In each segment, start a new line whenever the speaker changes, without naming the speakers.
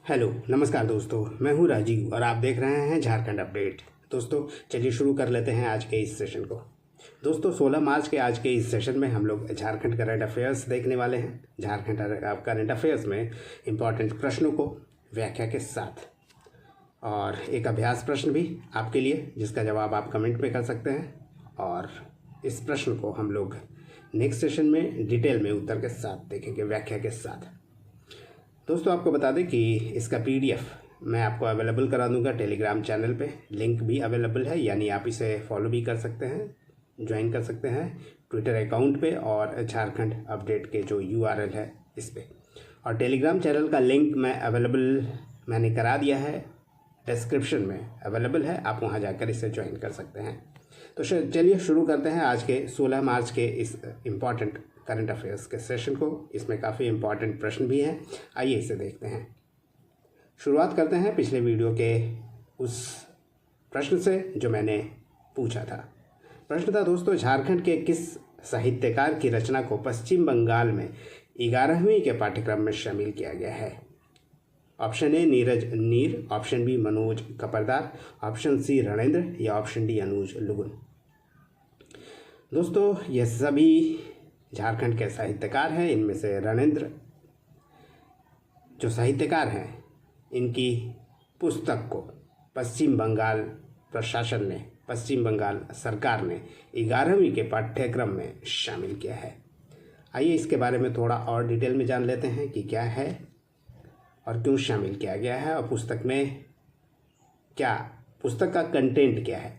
Hello नमस्कार दोस्तों, मैं हूं राजीव और आप देख रहे हैं झारखंड अपडेट। दोस्तों चलिए शुरू कर लेते हैं आज के इस सेशन को। दोस्तों 16 मार्च के आज के इस सेशन में हम लोग झारखंड करंट अफेयर्स देखने वाले हैं। झारखंड करंट अफेयर्स में इम्पॉर्टेंट प्रश्नों को व्याख्या के साथ और एक अभ्यास प्रश्न भी आपके लिए, जिसका जवाब आप कमेंट में कर सकते हैं। और इस प्रश्न को हम लोग नेक्स्ट सेशन में डिटेल में उत्तर के साथ देखेंगे, व्याख्या के साथ। दोस्तों आपको बता दें कि इसका PDF मैं आपको अवेलेबल करा दूंगा टेलीग्राम चैनल पे। लिंक भी अवेलेबल है, यानी आप इसे फॉलो भी कर सकते हैं, ज्वाइन कर सकते हैं ट्विटर अकाउंट पे और झारखंड अपडेट के जो URL है इस पे। और टेलीग्राम चैनल का लिंक मैंने करा दिया है, डिस्क्रिप्शन में अवेलेबल है, आप वहाँ जाकर इसे ज्वाइन कर सकते हैं। तो चलिए शुरू करते हैं आज के 16 मार्च के इस इम्पॉर्टेंट करंट अफेयर्स के सेशन को। इसमें काफ़ी इम्पॉर्टेंट प्रश्न भी हैं, आइए इसे देखते हैं। शुरुआत करते हैं पिछले वीडियो के उस प्रश्न से जो मैंने पूछा था। प्रश्न था दोस्तों, झारखंड के किस साहित्यकार की रचना को पश्चिम बंगाल में 11वीं के पाठ्यक्रम में शामिल किया गया है? Option A Neeraj Neer, option B Manoj Kapardar, option C Ranendra या ऑप्शन डी अनुज लुगुन। दोस्तों ये सभी झारखंड के साहित्यकार हैं। इनमें से रणेंद्र जो साहित्यकार हैं, इनकी पुस्तक को पश्चिम बंगाल प्रशासन ने, पश्चिम बंगाल सरकार ने 11वीं के पाठ्यक्रम में शामिल किया है। आइए इसके बारे में थोड़ा और डिटेल में जान लेते हैं कि क्या है और क्यों शामिल किया गया है और पुस्तक में क्या, पुस्तक का कंटेंट क्या है।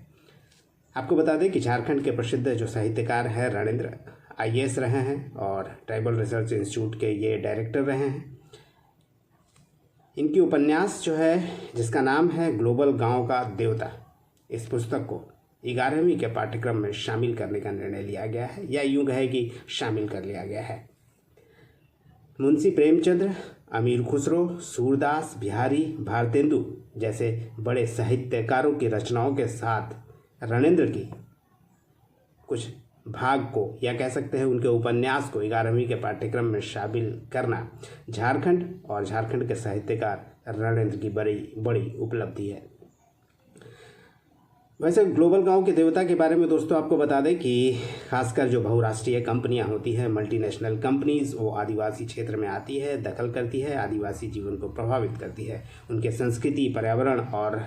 आपको बता दें कि झारखंड के प्रसिद्ध जो साहित्यकार हैं रणेंद्र, IAS रहे हैं और ट्राइबल रिसर्च इंस्टीट्यूट के ये डायरेक्टर रहे हैं। इनकी उपन्यास जो है, जिसका नाम है ग्लोबल गांव का देवता, इस पुस्तक को 11वीं के पाठ्यक्रम में शामिल करने का निर्णय लिया गया है, या यूँ कहे कि शामिल कर लिया गया है। मुंशी प्रेमचंद्र, अमीर खुसरो, सूरदास, बिहारी, भारतेंदु जैसे बड़े साहित्यकारों की रचनाओं के साथ रणेंद्र की कुछ भाग को, या कह सकते हैं उनके उपन्यास को 11वीं के पाठ्यक्रम में शामिल करना झारखंड और झारखंड के साहित्यकार रणेंद्र की बड़ी उपलब्धि है। वैसे ग्लोबल गांव के देवता के बारे में दोस्तों आपको बता दें कि खासकर जो बहुराष्ट्रीय कंपनियां होती हैं, मल्टीनेशनल कंपनीज, वो आदिवासी क्षेत्र में आती है, दखल करती है, आदिवासी जीवन को प्रभावित करती है, उनके संस्कृति, पर्यावरण और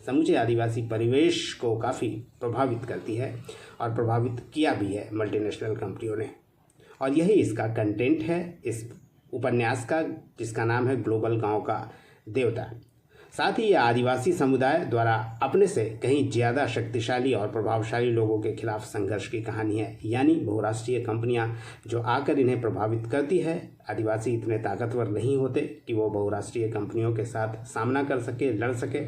समूचे आदिवासी परिवेश को काफ़ी प्रभावित करती है और प्रभावित किया भी है मल्टीनेशनल कंपनियों ने। और यही इसका कंटेंट है इस उपन्यास का, जिसका नाम है ग्लोबल गांव का देवता। साथ ही यह आदिवासी समुदाय द्वारा अपने से कहीं ज़्यादा शक्तिशाली और प्रभावशाली लोगों के खिलाफ संघर्ष की कहानी है, यानी बहुराष्ट्रीय कंपनियां जो आकर इन्हें प्रभावित करती है। आदिवासी इतने ताकतवर नहीं होते कि वो बहुराष्ट्रीय कंपनियों के साथ सामना कर सके, लड़ सके,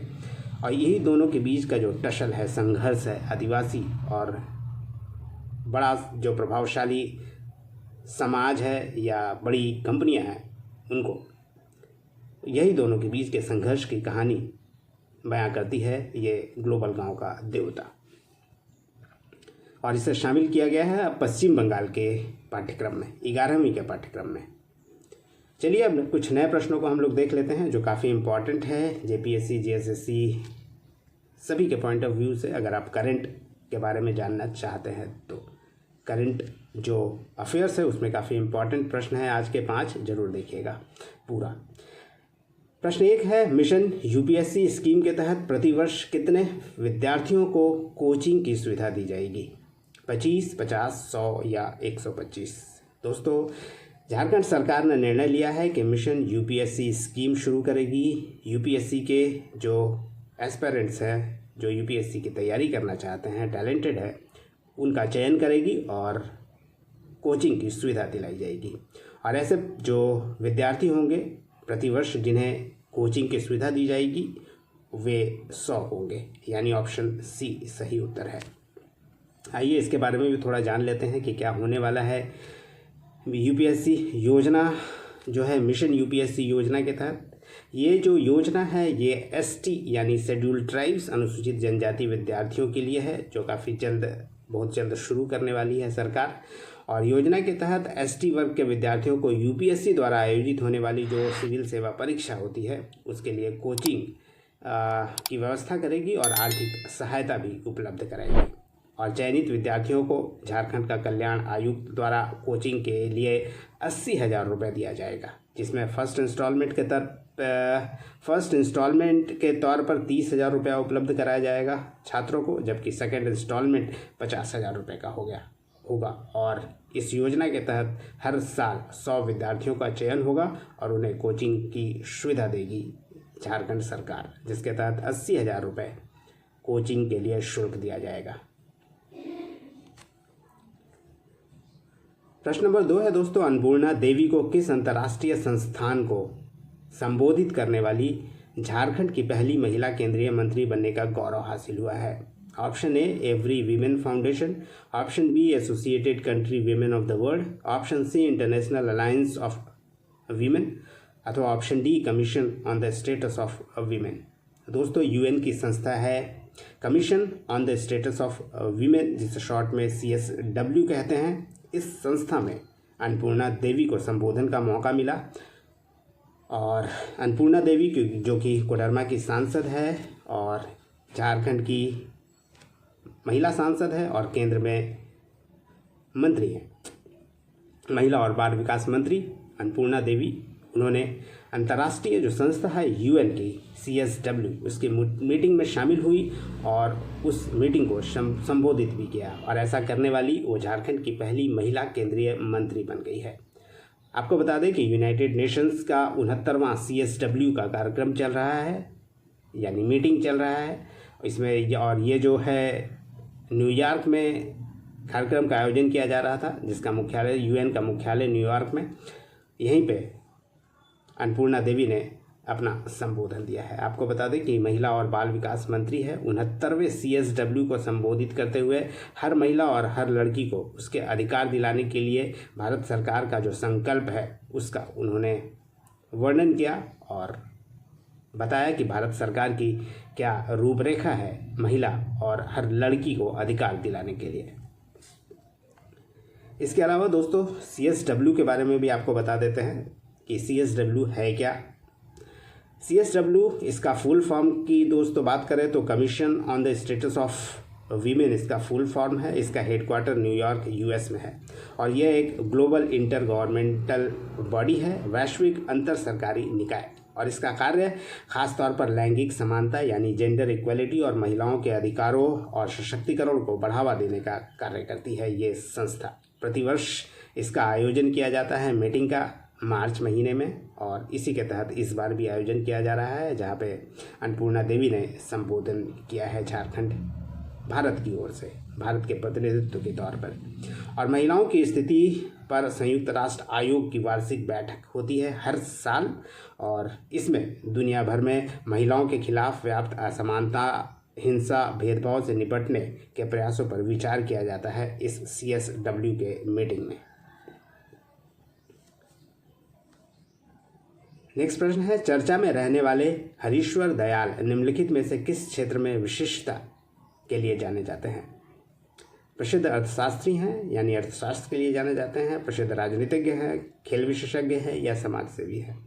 और यही दोनों के बीच का जो टसल है, संघर्ष है, आदिवासी और बड़ा जो प्रभावशाली समाज है या बड़ी कंपनियां हैं, उनको, यही दोनों के बीच के संघर्ष की कहानी बयां करती है ये ग्लोबल गांव का देवता। और इसे शामिल किया गया है पश्चिम बंगाल के पाठ्यक्रम में, 11वीं के पाठ्यक्रम में। चलिए अब कुछ नए प्रश्नों को हम लोग देख लेते हैं जो काफ़ी इम्पॉर्टेंट है JPSC, GSSC सभी के पॉइंट ऑफ व्यू से। अगर आप करंट के बारे में जानना चाहते हैं तो करंट जो अफेयर्स है उसमें काफ़ी इम्पॉर्टेंट प्रश्न है आज के 5, जरूर देखिएगा पूरा। प्रश्न 1 है, मिशन UPSC स्कीम के तहत प्रतिवर्ष कितने विद्यार्थियों को कोचिंग की सुविधा दी जाएगी? 25, 50, 100 या 125? दोस्तों झारखंड सरकार ने निर्णय लिया है कि मिशन UPSC स्कीम शुरू करेगी। UPSC के जो एस्पिरेंट्स हैं, जो UPSC की तैयारी करना चाहते हैं, टैलेंटेड है, उनका चयन करेगी और कोचिंग की सुविधा दिलाई जाएगी। और ऐसे जो विद्यार्थी होंगे प्रतिवर्ष जिन्हें कोचिंग की सुविधा दी जाएगी, वे 100 होंगे, यानी ऑप्शन C सही उत्तर है। आइए इसके बारे में भी थोड़ा जान लेते हैं कि क्या होने वाला है। UPSC योजना जो है, मिशन UPSC योजना के तहत ये जो योजना है ये ST यानी शेड्यूल्ड ट्राइब्स, अनुसूचित जनजाति विद्यार्थियों के लिए है, जो काफ़ी जल्द, बहुत जल्द शुरू करने वाली है सरकार। और योजना के तहत एसटी वर्ग के विद्यार्थियों को यूपीएससी द्वारा आयोजित होने वाली जो सिविल सेवा परीक्षा होती है उसके लिए कोचिंग की व्यवस्था करेगी और आर्थिक सहायता भी उपलब्ध कराएगी। और चयनित विद्यार्थियों को झारखंड का कल्याण आयुक्त द्वारा कोचिंग के लिए 80,000 रुपये दिया जाएगा, जिसमें फर्स्ट इंस्टॉलमेंट के तौर पर 30,000 रुपया उपलब्ध कराया जाएगा छात्रों को, जबकि सेकेंड इंस्टॉलमेंट 50,000 रुपये का होगा। और इस योजना के तहत हर साल 100 विद्यार्थियों का चयन होगा और उन्हें कोचिंग की सुविधा देगी झारखंड सरकार, जिसके तहत 80,000 रुपये कोचिंग के लिए शुल्क दिया जाएगा। प्रश्न नंबर 2 है दोस्तों, अन्नपूर्णा देवी को किस अंतर्राष्ट्रीय संस्थान को संबोधित करने वाली झारखंड की पहली महिला केंद्रीय मंत्री बनने का गौरव हासिल हुआ है? Option A every women foundation, option B associated country women of the world, option C international alliance of women, अथवा option D commission on the status of women. दोस्तों यूएन की संस्था है commission on the status of women, जिसे short में CSW कहते हैं। इस संस्था में अन्नपूर्णा देवी को संबोधन का मौका मिला और अन्नपूर्णा देवी जो कि कोडरमा की सांसद है और झारखंड की महिला सांसद है और केंद्र में मंत्री हैं, महिला और बाल विकास मंत्री अन्नपूर्णा देवी, उन्होंने अंतर्राष्ट्रीय जो संस्था है यूएन की CSW उसकी मीटिंग में शामिल हुई और उस मीटिंग को संबोधित भी किया और ऐसा करने वाली वो झारखंड की पहली महिला केंद्रीय मंत्री बन गई है। आपको बता दें कि यूनाइटेड नेशंस का 69वां CSW का कार्यक्रम चल रहा है, यानी मीटिंग चल रहा है इसमें, और ये जो है न्यूयॉर्क में कार्यक्रम का आयोजन किया जा रहा था, जिसका मुख्यालय यूएन का मुख्यालय न्यूयॉर्क में, यहीं पे अन्नपूर्णा देवी ने अपना संबोधन दिया है। आपको बता दें कि महिला और बाल विकास मंत्री है। 69वें CSW को संबोधित करते हुए हर महिला और हर लड़की को उसके अधिकार दिलाने के लिए भारत सरकार का जो संकल्प है उसका उन्होंने वर्णन किया और बताया कि भारत सरकार की क्या रूपरेखा है महिला और हर लड़की को अधिकार दिलाने के लिए। इसके अलावा दोस्तों CSW के बारे में भी आपको बता देते हैं कि CSW है क्या। CSW इसका फुल फॉर्म की दोस्तों बात करें तो commission on the status of women इसका फुल फॉर्म है। इसका हेडक्वार्टर न्यूयॉर्क US में है और यह एक ग्लोबल इंटर गवर्नमेंटल बॉडी है, वैश्विक अंतर सरकारी निकाय, और इसका कार्य खासतौर पर लैंगिक समानता यानी जेंडर इक्वलिटी और महिलाओं के अधिकारों और सशक्तिकरण को बढ़ावा देने का कार्य करती है ये संस्था। प्रतिवर्ष इसका आयोजन किया जाता है मीटिंग का मार्च महीने में, और इसी के तहत इस बार भी आयोजन किया जा रहा है, जहाँ पे अन्नपूर्णा देवी ने संबोधन किया है झारखंड भारत की ओर से, भारत के प्रतिनिधित्व के तौर पर। और महिलाओं की स्थिति पर संयुक्त राष्ट्र आयोग की वार्षिक बैठक होती है हर साल, और इसमें दुनिया भर में महिलाओं के खिलाफ व्याप्त असमानता, हिंसा, भेदभाव से निपटने के प्रयासों पर विचार किया जाता है इस CSW के मीटिंग में। नेक्स्ट प्रश्न है, चर्चा में रहने वाले हरीश्वर दयाल निम्नलिखित में से किस क्षेत्र में विशिष्टता के लिए जाने जाते हैं? प्रसिद्ध अर्थशास्त्री हैं, यानी अर्थशास्त्र के लिए जाने जाते हैं, प्रसिद्ध राजनीतिज्ञ हैं, खेल विशेषज्ञ हैं या समाज सेवी हैं?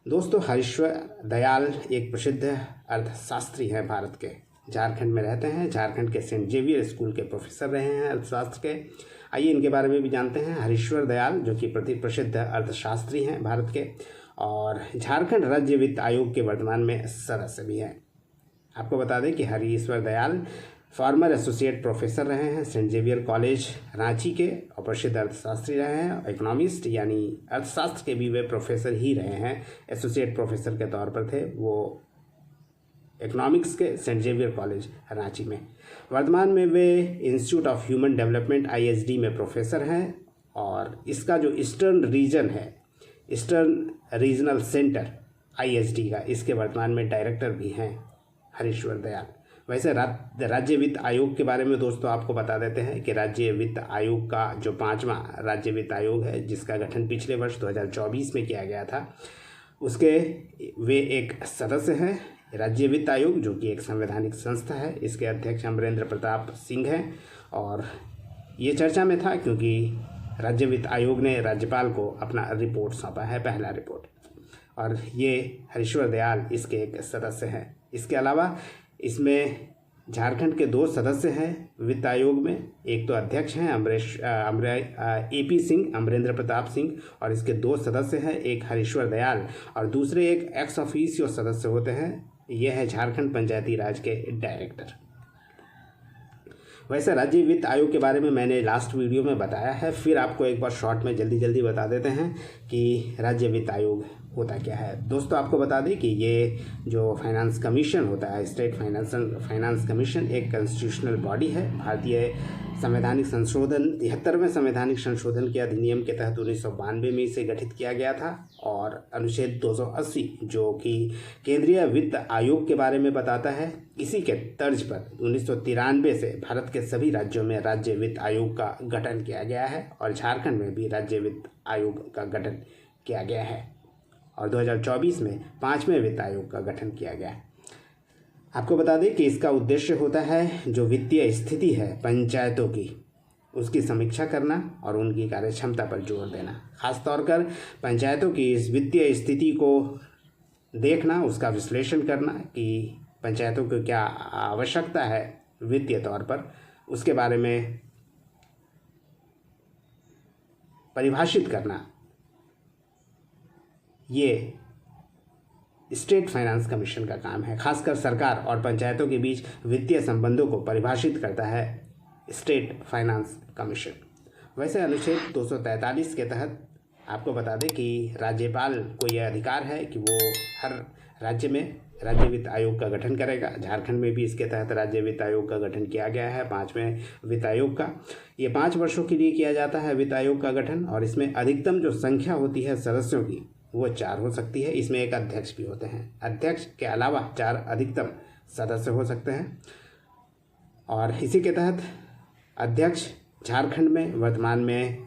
दोस्तों हरीश्वर दयाल एक प्रसिद्ध अर्थशास्त्री हैं भारत के, झारखंड में रहते हैं, झारखंड के सेंट जेवियर स्कूल के प्रोफेसर रहे हैं अर्थशास्त्र के। आइए इनके बारे में भी जानते हैं। हरीश्वर दयाल जो कि प्रसिद्ध अर्थशास्त्री हैं भारत के और झारखंड राज्य वित्त आयोग के वर्तमान में सदस्य भी हैं। आपको बता दें कि Harishwar Dayal farmer associate professor रहे हैं सेंट जेवियर कॉलेज रांची के और प्रसिद्ध अर्थशास्त्री रहे हैं, इकोनॉमिस्ट यानी अर्थशास्त्र के भी वे प्रोफेसर ही रहे हैं, एसोसिएट प्रोफेसर के तौर पर थे वो इकोनॉमिक्स के सेंट जेवियर कॉलेज रांची में। वर्तमान में वे institute of human development ISD में प्रोफेसर हैं और इसका जो ईस्टर्न रीजन है, ईस्टर्न रीजनल सेंटर ISD का, इसके वर्तमान में डायरेक्टर भी हैं हरीश्वर दयाल। वैसे राज्य वित्त आयोग के बारे में दोस्तों आपको बता देते हैं कि राज्य वित्त आयोग का जो 5वां राज्य वित्त आयोग है, जिसका गठन पिछले वर्ष 2024 में किया गया था, उसके वे एक सदस्य हैं। राज्य वित्त आयोग जो कि एक संवैधानिक संस्था है, इसके अध्यक्ष अमरेंद्र प्रताप सिंह हैं और ये चर्चा में था क्योंकि राज्य वित्त आयोग ने राज्यपाल को अपना रिपोर्ट सौंपा है, पहला रिपोर्ट, और ये हरीश्वर दयाल इसके एक सदस्य हैं। इसके अलावा इसमें झारखंड के 2 सदस्य हैं वित्त आयोग में। एक तो अध्यक्ष हैं AP सिंह, अमरेंद्र प्रताप सिंह, और इसके 2 सदस्य हैं, एक हरीश्वर दयाल और दूसरे एक एक्स ऑफिशियो सदस्य होते हैं। ये है झारखंड पंचायती राज के डायरेक्टर। वैसे राज्य वित्त आयोग के बारे में मैंने लास्ट वीडियो में बताया है, फिर आपको एक बार शॉर्ट में जल्दी बता देते हैं कि राज्य वित्त आयोग होता क्या है। दोस्तों आपको बता दें कि ये जो फाइनेंस कमीशन होता है, स्टेट फाइनेंस कमीशन, एक कॉन्स्टिट्यूशनल बॉडी है। भारतीय संवैधानिक संशोधन 73वें संवैधानिक संशोधन के अधिनियम के तहत 1992 में इसे गठित किया गया था, और अनुच्छेद 280 जो कि केंद्रीय वित्त आयोग के बारे में बताता है, इसी के तर्ज पर 1993 से भारत के सभी राज्यों में राज्य वित्त आयोग का गठन किया गया है, और झारखंड में भी राज्य वित्त आयोग का गठन किया गया है, और 2024 में 5वें वित्त आयोग का गठन किया गया है। आपको बता दें कि इसका उद्देश्य होता है जो वित्तीय स्थिति है पंचायतों की, उसकी समीक्षा करना और उनकी कार्यक्षमता पर जोर देना। खासतौर पर पंचायतों की इस वित्तीय स्थिति को देखना, उसका विश्लेषण करना कि पंचायतों को क्या आवश्यकता है वित्तीय तौर पर, उसके बारे में परिभाषित करना, ये स्टेट फाइनेंस कमीशन का काम है। खासकर सरकार और पंचायतों के बीच वित्तीय संबंधों को परिभाषित करता है स्टेट फाइनेंस कमीशन। वैसे अनुच्छेद 243 के तहत आपको बता दें कि राज्यपाल को यह अधिकार है कि वो हर राज्य में राज्य वित्त आयोग का गठन करेगा। झारखंड में भी इसके तहत राज्य वित्त आयोग का गठन किया गया है, 5वें वित्त आयोग का। ये 5 वर्षों के लिए किया जाता है वित्त आयोग का गठन, और इसमें अधिकतम जो संख्या होती है सदस्यों की वो 4 हो सकती है। इसमें एक अध्यक्ष भी होते हैं। अध्यक्ष के अलावा 4 अधिकतम सदस्य हो सकते हैं, और इसी के तहत अध्यक्ष झारखंड में वर्तमान में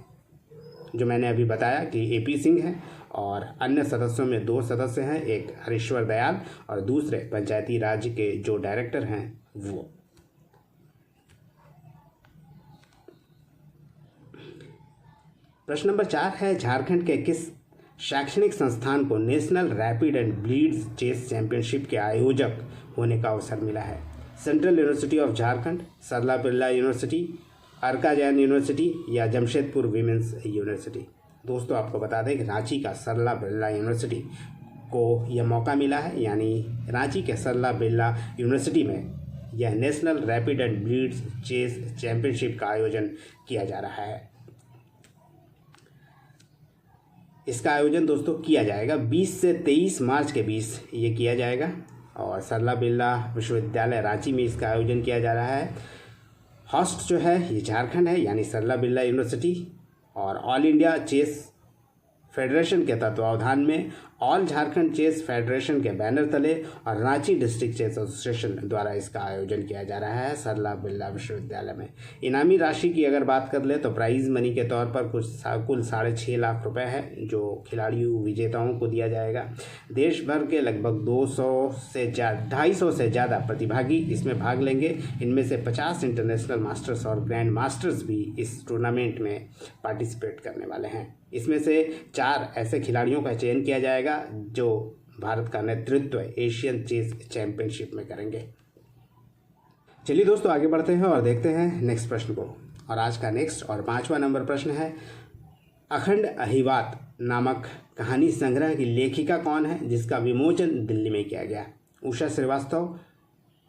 जो मैंने अभी बताया कि AP सिंह है, और अन्य सदस्यों में 2 सदस्य हैं, एक हरीश्वर दयाल और दूसरे पंचायती राज के जो डायरेक्टर हैं वो। प्रश्न नंबर 4 है, झारखंड के किस शैक्षणिक संस्थान को national rapid and blitz chess championship के आयोजक होने का अवसर मिला है? Central university of Jharkhand, Sarla Birla university, Arka Jain university या जमशेदपुर वीमेंस यूनिवर्सिटी? दोस्तों आपको बता दें कि रांची का सरला बिरला यूनिवर्सिटी को यह मौका मिला है, यानी रांची के सरला बिरला यूनिवर्सिटी में यह national rapid and blitz chess championship का आयोजन किया जा रहा है। इसका आयोजन दोस्तों किया जाएगा 20 से 23 मार्च के बीच ये किया जाएगा, और सरला बिरला विश्वविद्यालय रांची में इसका आयोजन किया जा रहा है। होस्ट जो है ये झारखंड है, यानी सरला बिरला यूनिवर्सिटी, और ऑल इंडिया चेस फेडरेशन के तत्वावधान में ऑल झारखंड चेस फेडरेशन के बैनर तले और रांची डिस्ट्रिक्ट चेस एसोसिएशन द्वारा इसका आयोजन किया जा रहा है सरला बिरला विश्वविद्यालय में। इनामी राशि की अगर बात कर ले तो प्राइज मनी के तौर पर कुल 6.5 लाख रुपए है जो खिलाड़ियों विजेताओं को दिया जाएगा। देश भर के लगभग 250 से ज़्यादा प्रतिभागी इसमें भाग लेंगे। इनमें से 50 इंटरनेशनल मास्टर्स और ग्रैंड मास्टर्स भी इस टूर्नामेंट में पार्टिसिपेट करने वाले हैं। इसमें से 4 ऐसे खिलाड़ियों का चयन किया जाएगा जो भारत का नेतृत्व एशियन चेस चैंपियनशिप में करेंगे। चलिए दोस्तों आगे बढ़ते हैं और देखते हैं नेक्स्ट प्रश्न को। और आज का नेक्स्ट और 5वां नंबर प्रश्न है, अखंड अहिवात नामक कहानी संग्रह की लेखिका कौन है जिसका विमोचन दिल्ली में किया गया? उषा श्रीवास्तव,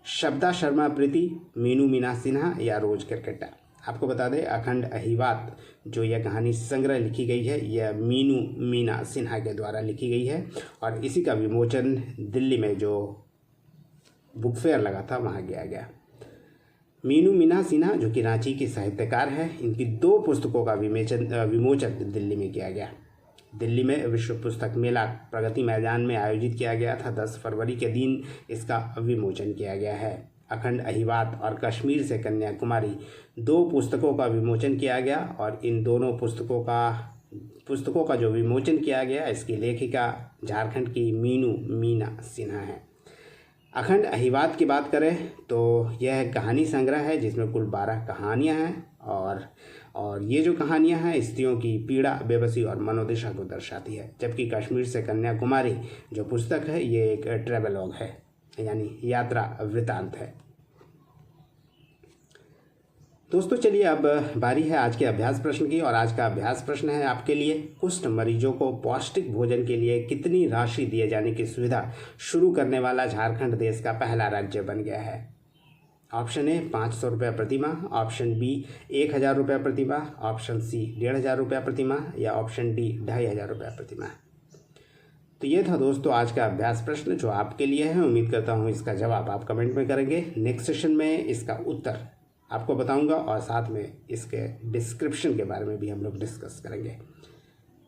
शब्दा शर्मा प्रीति, मीनू मीना सिन्हा या रोज करकेटा? आपको बता दें अखंड अहिवात जो यह कहानी संग्रह लिखी गई है यह मीनू मीना सिन्हा के द्वारा लिखी गई है, और इसी का विमोचन दिल्ली में जो बुक फेयर लगा था वहाँ किया गया। मीनू मीना सिन्हा जो कि रांची की साहित्यकार है, इनकी 2 पुस्तकों का विमोचन दिल्ली में किया गया। दिल्ली में विश्व पुस्तक मेला प्रगति मैदान में आयोजित किया गया था। 10 फरवरी के दिन इसका विमोचन किया गया है। अखंड अहिवात और कश्मीर से कन्याकुमारी 2 पुस्तकों का विमोचन किया गया, और इन दोनों पुस्तकों का जो विमोचन किया गया इसकी लेखिका झारखंड की मीनू मीना सिन्हा है। अखंड अहिवात की बात करें तो यह कहानी संग्रह है जिसमें कुल 12 कहानियां हैं, और और ये जो कहानियाँ हैं स्त्रियों की पीड़ा, बेबसी और मनोदशा को दर्शाती है। जबकि कश्मीर से कन्याकुमारी जो पुस्तक है ये एक ट्रेवलॉग है, यानी यात्रा वृतांत है। दोस्तों चलिए अब बारी है आज के अभ्यास प्रश्न की, और आज का अभ्यास प्रश्न है आपके लिए, कुष्ठ मरीजों को पौष्टिक भोजन के लिए कितनी राशि दिए जाने की सुविधा शुरू करने वाला झारखंड देश का पहला राज्य बन गया है। ऑप्शन ए 500 रुपये प्रति माह, ऑप्शन बी 1000 रुपये प्रति माह, ऑप्शन सी 1500 रुपये प्रति माह, या ऑप्शन डी 2500 रुपये प्रति माह। तो ये था दोस्तों आज का अभ्यास प्रश्न जो आपके लिए है। उम्मीद करता हूँ इसका जवाब आप कमेंट में करेंगे। नेक्स्ट सेशन में इसका उत्तर आपको बताऊंगा और साथ में इसके डिस्क्रिप्शन के बारे में भी हम लोग डिस्कस करेंगे।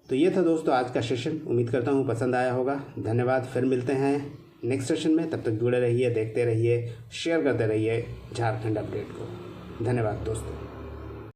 तो ये था दोस्तों आज का सेशन, उम्मीद करता हूँ पसंद आया होगा। धन्यवाद, फिर मिलते हैं नेक्स्ट सेशन में। तब तक जुड़े रहिए, देखते रहिए, शेयर करते रहिए झारखंड अपडेट को। धन्यवाद दोस्तों।